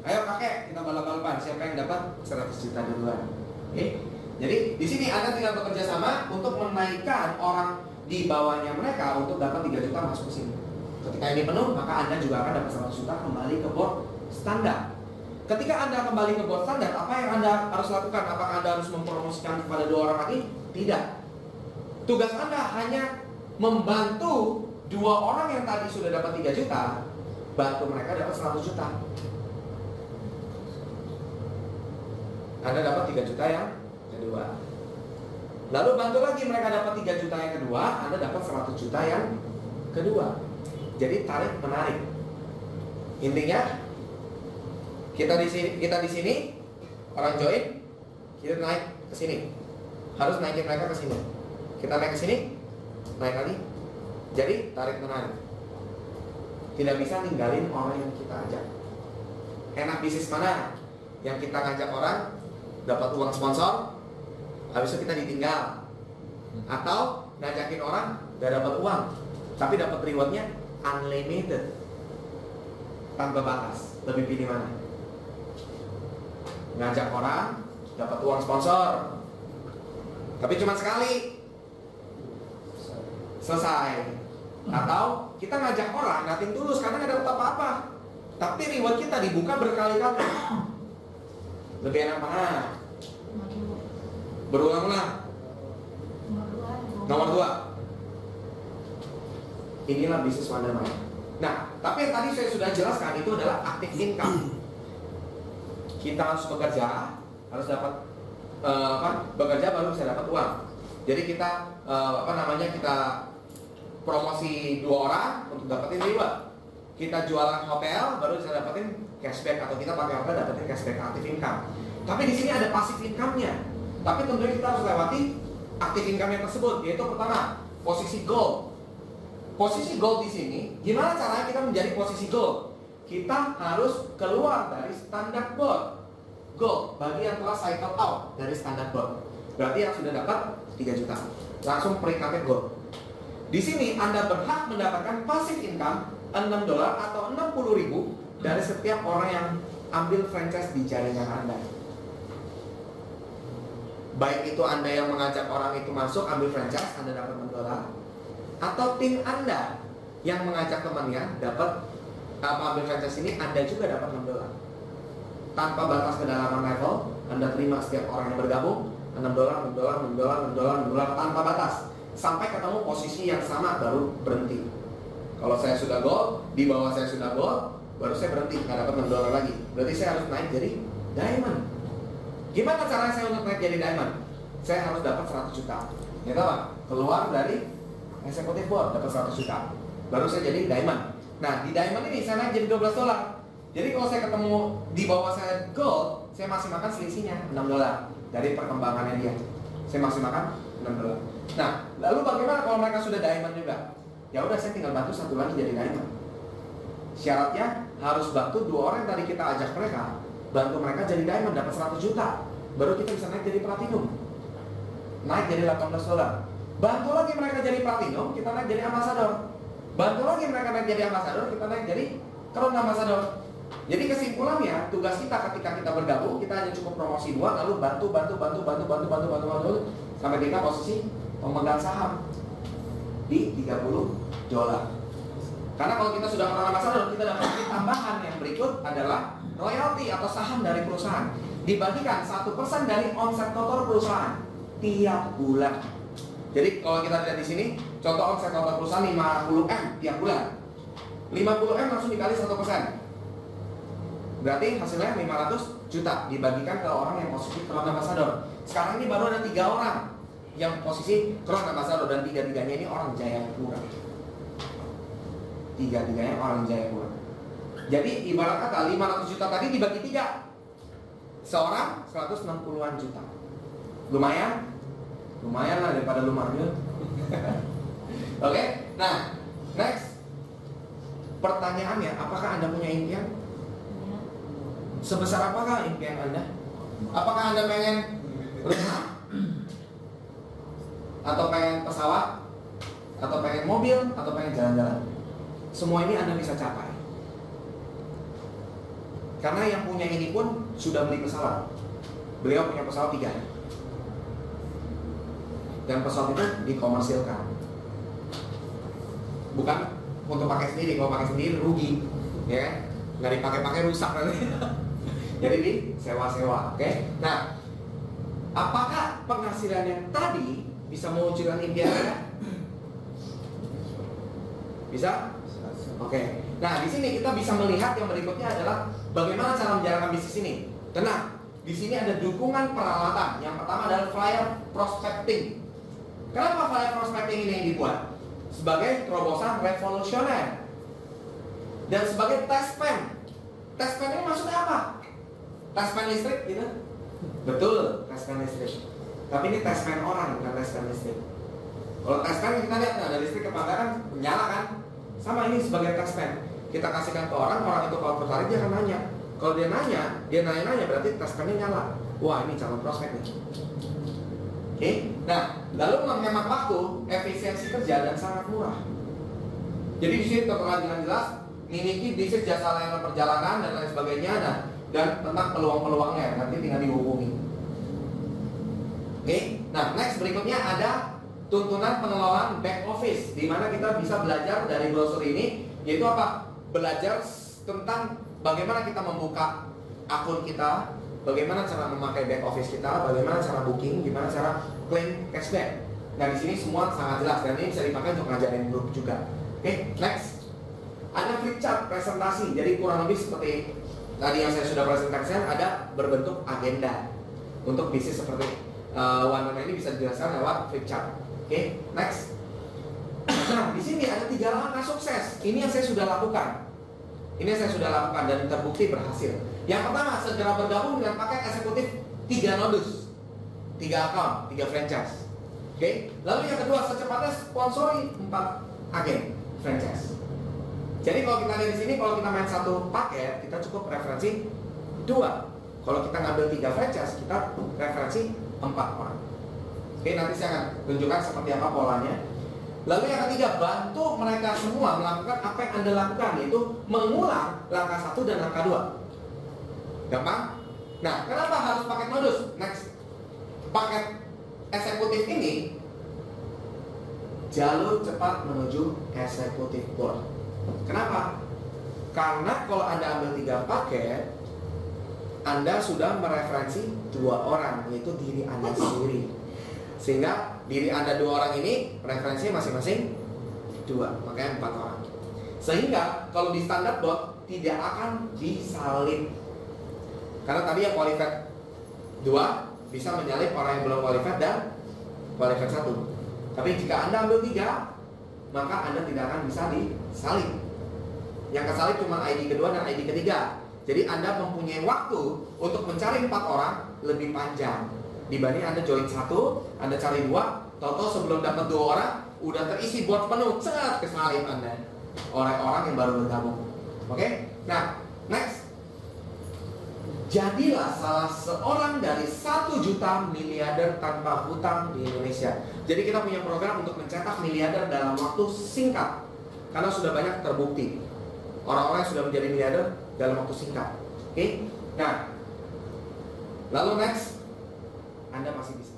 Ayo kakek, kita balap-balapan. Siapa yang dapat 100 juta duluan? Oke? Jadi di sini Anda tinggal bekerja sama untuk menaikkan orang di bawahnya mereka untuk dapat 3 juta masuk ke sini. Ketika ini penuh, maka Anda juga akan dapat 100 juta kembali ke board standar. Ketika Anda kembali ke board standar, apa yang Anda harus lakukan? Apakah Anda harus mempromosikan kepada 2 orang lagi? Tidak. Tugas Anda hanya membantu 2 orang yang tadi sudah dapat 3 juta, bantu mereka dapat 100 juta. Anda dapat 3 juta yang kedua. Lalu bantu lagi mereka dapat 3 juta yang kedua, Anda dapat 100 juta yang kedua. Jadi tarik menarik. Intinya kita di sini orang join, kita naik ke sini. Harus naikin mereka ke sini. Kita naik ke sini, naik lagi. Jadi tarik menarik. Tidak bisa ninggalin orang yang kita ajak. Enak bisnis mana? Yang kita ngajak orang dapat uang sponsor, habis itu kita ditinggal. Atau ngajakin orang gak dapat uang, tapi dapat rewardnya unlimited, tanpa batas. Lebih pilih mana? Ngajak orang dapat uang sponsor, tapi cuma sekali selesai. Atau kita ngajak orang nothing tulus karena nggak dapat apa-apa, tapi reward kita dibuka berkali-kali. Lebih enak mana? Berulang-ulang. Nomor 2. Inilah bisnis wonderman. Nah, tapi yang tadi saya sudah jelaskan itu adalah active income. Kita harus bekerja, harus dapat bekerja baru bisa dapat uang. Jadi kita kita promosi 2 orang untuk dapetin reward. Kita jualan hotel baru bisa dapetin cashback, atau kita pakai hotel dapetin cashback active income. Tapi di sini ada passive income-nya. Tapi tentunya kita harus lewati active income-nya tersebut, yaitu pertama, posisi gold. Posisi gold di sini, gimana caranya kita menjadi posisi gold? Kita harus keluar dari standar board gold bagi yang telah cycle out dari standar board. Berarti yang sudah dapat 3 juta, langsung peringkatnya gold. Di sini Anda berhak mendapatkan passive income $6 atau 60.000 dari setiap orang yang ambil franchise di jaringan Anda. Baik itu Anda yang mengajak orang itu masuk ambil franchise, Anda dapat $6, atau tim Anda yang mengajak temannya dapat ambil franchise ini, Anda juga dapat $6. Tanpa batas kedalaman level, Anda terima setiap orang yang bergabung $6 tanpa batas. Sampai ketemu posisi yang sama baru berhenti. Kalau saya sudah gold, di bawah saya sudah gold, baru saya berhenti, nggak dapat $6 lagi. Berarti saya harus naik jadi diamond. Gimana caranya saya untuk naik jadi diamond? Saya harus dapat 100 juta. Ya tahu, keluar dari executive board dapat 100 juta, baru saya jadi diamond. Nah, di diamond ini saya naik jadi $12. Jadi kalau saya ketemu di bawah saya gold, saya masih makan selisihnya $6 dari perkembangannya dia. Saya masih makan $6. Nah, lalu bagaimana kalau mereka sudah diamond juga? Ya udah, saya tinggal bantu satu lagi jadi diamond. Syaratnya harus bantu 2 orang yang tadi kita ajak mereka, bantu mereka jadi diamond dapat 100 juta, baru kita bisa naik jadi platinum. Naik jadi $18. Bantu lagi mereka jadi platinum, kita naik jadi ambassador. Bantu lagi mereka naik jadi ambassador, kita naik jadi crown ambassador. Jadi kesimpulannya, tugas kita ketika kita bergabung, kita hanya cukup promosi 2, lalu bantu sampai kita posisi pemegang saham di $30. Karena kalau kita sudah crown ambassador, kita dapat tambahan yang berikut adalah royalti atau saham dari perusahaan. Dibagikan 1% dari omset total perusahaan tiap bulan. Jadi kalau kita lihat di sini, contoh omset total perusahaan 50M tiap bulan. 50M langsung dikali 1%. Berarti hasilnya 500 juta dibagikan ke orang yang posisi crown ambassador. Sekarang ini baru ada 3 orang yang posisi crown ambassador, dan 3-3-nya ini orang Jayapura. 3-3-nya orang Jayapura. Jadi ibarat kata 500 juta tadi dibagi 3, seorang 160-an juta. Lumayan lah daripada lu margil. Oke, nah next. Pertanyaannya, apakah Anda punya impian? Sebesar apakah impian Anda? Apakah Anda pengen rumah? Atau pengen pesawat? Atau pengen mobil? Atau pengen jalan-jalan? Semua ini Anda bisa capai. Karena yang punya ini pun sudah beli pesawat. Beliau punya pesawat 3. Dan pesawat itu dikomersilkan. Bukan untuk pakai sendiri. Kalau pakai sendiri rugi, ya kan? Nggak dipakai-pakai rusak nanti. Jadi di sewa-sewa, oke? Nah, apakah penghasilan yang tadi Bisa mewujudkan impiannya? Bisa? Oke. Nah, di sini kita bisa melihat yang berikutnya adalah bagaimana cara menjalankan bisnis ini. Tenang, di sini ada dukungan peralatan. Yang pertama adalah flyer prospecting. Kenapa flyer prospecting ini yang dibuat? Sebagai terobosan revolusioner dan sebagai test pen. Test pen ini maksudnya apa? Test pen listrik gitu? Betul, test pen listrik. Tapi ini test pen orang, bukan test pen listrik. Kalau test pen kita lihat ada listrik kebakaran, menyala kan? Sama ini sebagai test pen. Kita kasihkan ke orang, orang itu kalau tertarik dia akan nanya. Kalau dia nanya berarti test pennya nyala. Wah, ini calon prospek nih. Oke. Nah, lalu menghemat waktu, efisiensi kerja dan sangat murah. Jadi di sini tertera dengan jelas memiliki bisnis jasa layanan perjalanan dan lain sebagainya, dan tentang peluang-peluangnya nanti tinggal dihubungi. Oke. Nah, next berikutnya ada tuntunan pengelolaan back office, di mana kita bisa belajar dari brosur ini, yaitu apa? Belajar tentang bagaimana kita membuka akun kita, bagaimana cara memakai back office kita, bagaimana cara booking, gimana cara claim cashback. Nah, di sini semua sangat jelas dan ini bisa dipakai untuk ngajarin grup juga. Oke, next. Ada flip chart presentasi. Jadi kurang lebih seperti tadi yang saya sudah presentasikan, ada berbentuk agenda untuk bisnis seperti One ini bisa dijelaskan lewat flip chart. Oke, next. Nah, di sini ada 3 langkah sukses. Ini yang saya sudah lakukan. Dan terbukti berhasil. Yang pertama, segera bergabung dengan paket eksekutif 3 nodus, 3 account, 3 franchise. Oke. Lalu yang kedua, secepatnya sponsori 4 agen franchise. Jadi kalau kita lihat di sini, kalau kita main 1 paket, kita cukup referensi 2. Kalau kita ngambil 3 franchise, kita referensi 4 orang. Oke, nanti saya akan tunjukkan seperti apa polanya. Lalu yang ketiga, bantu mereka semua melakukan apa yang Anda lakukan, yaitu mengulang langkah 1 dan langkah 2. Gampang? Nah, kenapa harus paket modus? Next. Paket eksekutif ini jalur cepat menuju eksekutif board. Kenapa? Karena kalau Anda ambil 3 paket, Anda sudah mereferensi 2 orang, yaitu diri Anda sendiri. Sehingga diri Anda 2 orang ini referensinya masing-masing 2, makanya 4 orang. Sehingga kalau di standar bot tidak akan disalib. Karena tadi yang qualified 2 bisa menyalip orang yang belum qualified dan qualified 1. Tapi jika Anda ambil 3, maka Anda tidak akan bisa disalib. Yang kesalib cuma ID kedua dan ID ketiga. Jadi Anda mempunyai waktu untuk mencari 4 orang lebih panjang dibanding Anda join 1, Anda cari 2, tahu-tahu sebelum dapat 2 orang udah terisi board penuh, cet, kesalip Anda orang-orang yang baru bergabung. Oke? Nah, next. Jadilah salah seorang dari 1 juta miliarder tanpa hutang di Indonesia. Jadi kita punya program untuk mencetak miliarder dalam waktu singkat. Karena sudah banyak terbukti orang-orang yang sudah menjadi miliarder dalam waktu singkat. Oke? Nah, lalu next, Anda masih bisa